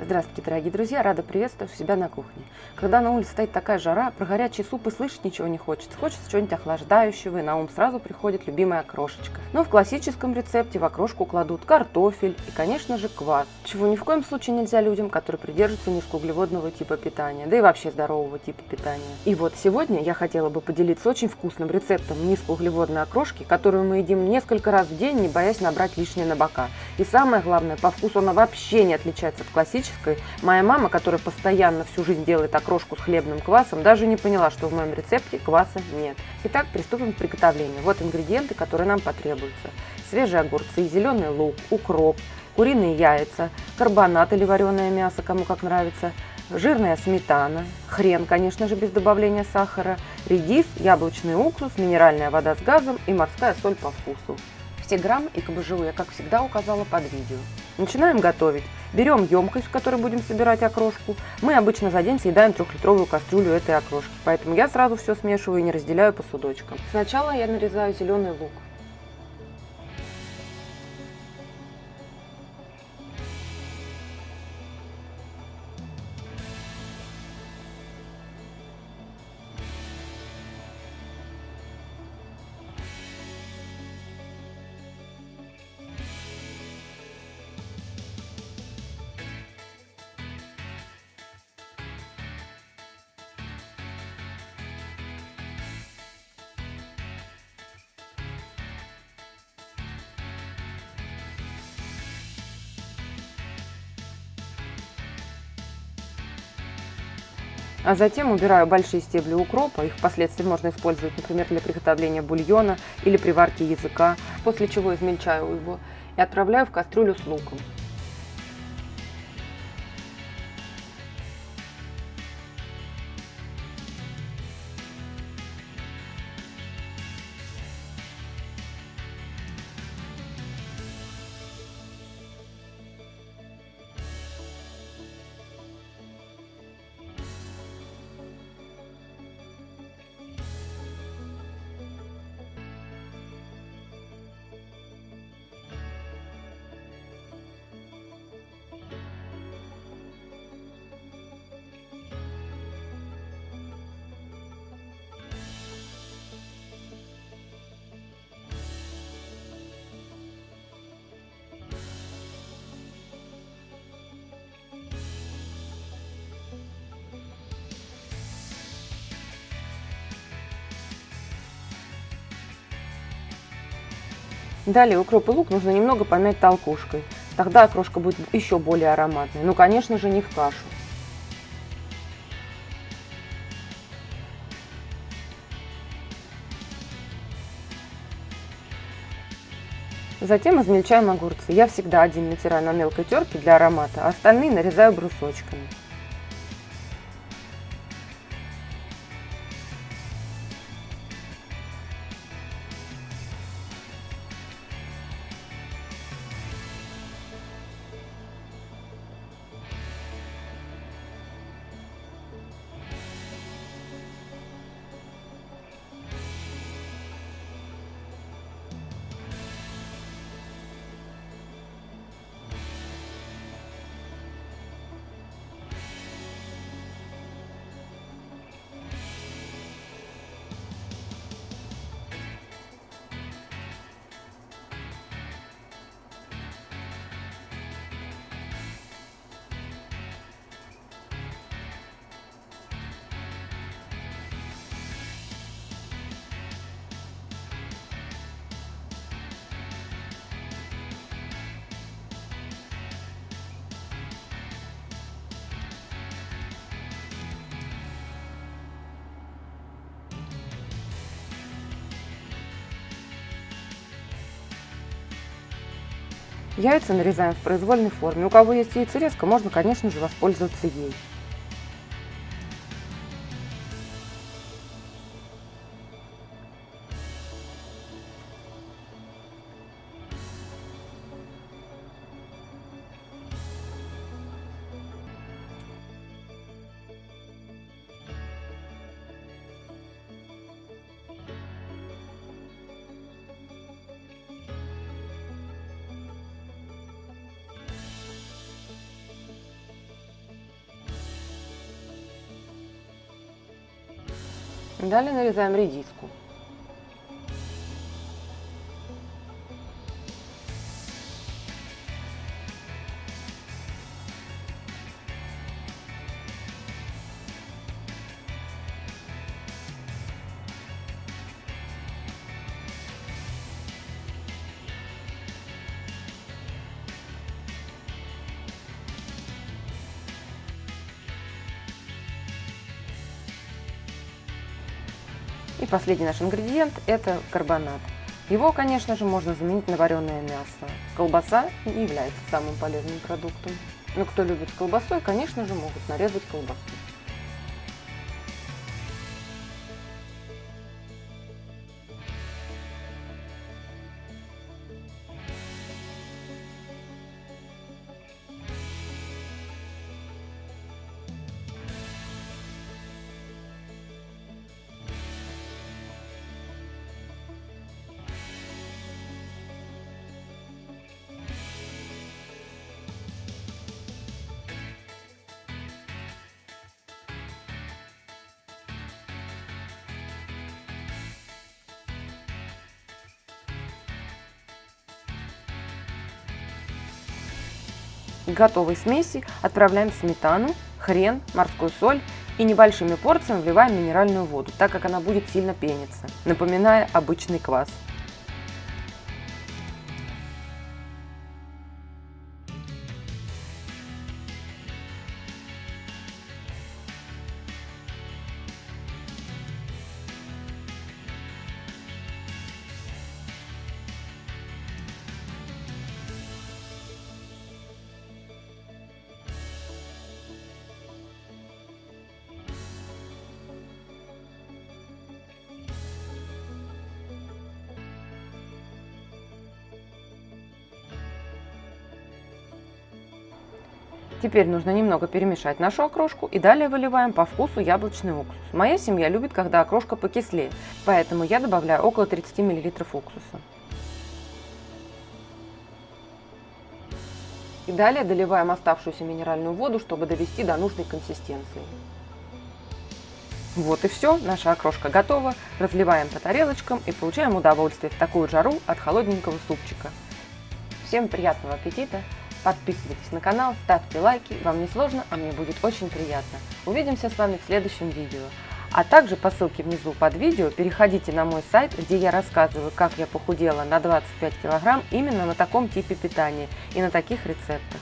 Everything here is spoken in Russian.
Здравствуйте, дорогие друзья! Рада приветствовать себя на кухне. Когда на улице стоит такая жара, про горячий суп и слышать ничего не хочется. Хочется чего-нибудь охлаждающего, и на ум сразу приходит любимая окрошечка. Но в классическом рецепте в окрошку кладут картофель и, конечно же, квас. Чего ни в коем случае нельзя людям, которые придерживаются низкоуглеводного типа питания, да и вообще здорового типа питания. И вот сегодня я хотела бы поделиться очень вкусным рецептом низкоуглеводной окрошки, которую мы едим несколько раз в день, не боясь набрать лишнее на бока. И самое главное, по вкусу она вообще не отличается от классической. Моя мама, которая постоянно всю жизнь делает окрошку с хлебным квасом, даже не поняла, что в моем рецепте кваса нет. Итак, приступим к приготовлению. Вот ингредиенты, которые нам потребуются. Свежие огурцы, зеленый лук, укроп, куриные яйца, карбонат или вареное мясо, кому как нравится, жирная сметана, хрен, конечно же, без добавления сахара, редис, яблочный уксус, минеральная вода с газом и морская соль по вкусу. Все граммы и КБЖУ я, как всегда, указала под видео. Начинаем готовить. Берем емкость, в которой будем собирать окрошку. Мы обычно за день съедаем 3-литровую кастрюлю этой окрошки, поэтому я сразу все смешиваю и не разделяю по судочкам. Сначала я нарезаю зеленый лук. А затем убираю большие стебли укропа, их впоследствии можно использовать, например, для приготовления бульона или при варке языка, после чего измельчаю его и отправляю в кастрюлю с луком. Далее укроп и лук нужно немного помять толкушкой. Тогда окрошка будет еще более ароматной. Ну, конечно же, не в кашу. Затем измельчаем огурцы. Я всегда один натираю на мелкой терке для аромата, а остальные нарезаю брусочками. Яйца нарезаем в произвольной форме. У кого есть яйцерезка, можно, конечно же, воспользоваться ей. Далее нарезаем редиску. И последний наш ингредиент – это карбонат. Его, конечно же, можно заменить на вареное мясо. Колбаса не является самым полезным продуктом. Но кто любит с колбасой, конечно же, могут нарезать колбасу. К готовой смеси отправляем сметану, хрен, морскую соль и небольшими порциями вливаем минеральную воду, так как она будет сильно пениться, напоминая обычный квас. Теперь нужно немного перемешать нашу окрошку и далее выливаем по вкусу яблочный уксус. Моя семья любит, когда окрошка покислее, поэтому я добавляю около 30 мл уксуса. И далее доливаем оставшуюся минеральную воду, чтобы довести до нужной консистенции. Вот и все, наша окрошка готова. Разливаем по тарелочкам и получаем удовольствие в такую жару от холодненького супчика. Всем приятного аппетита! Подписывайтесь на канал, ставьте лайки, вам не сложно, а мне будет очень приятно. Увидимся с вами в следующем видео. А также по ссылке внизу под видео переходите на мой сайт, где я рассказываю, как я похудела на 25 килограмм именно на таком типе питания и на таких рецептах.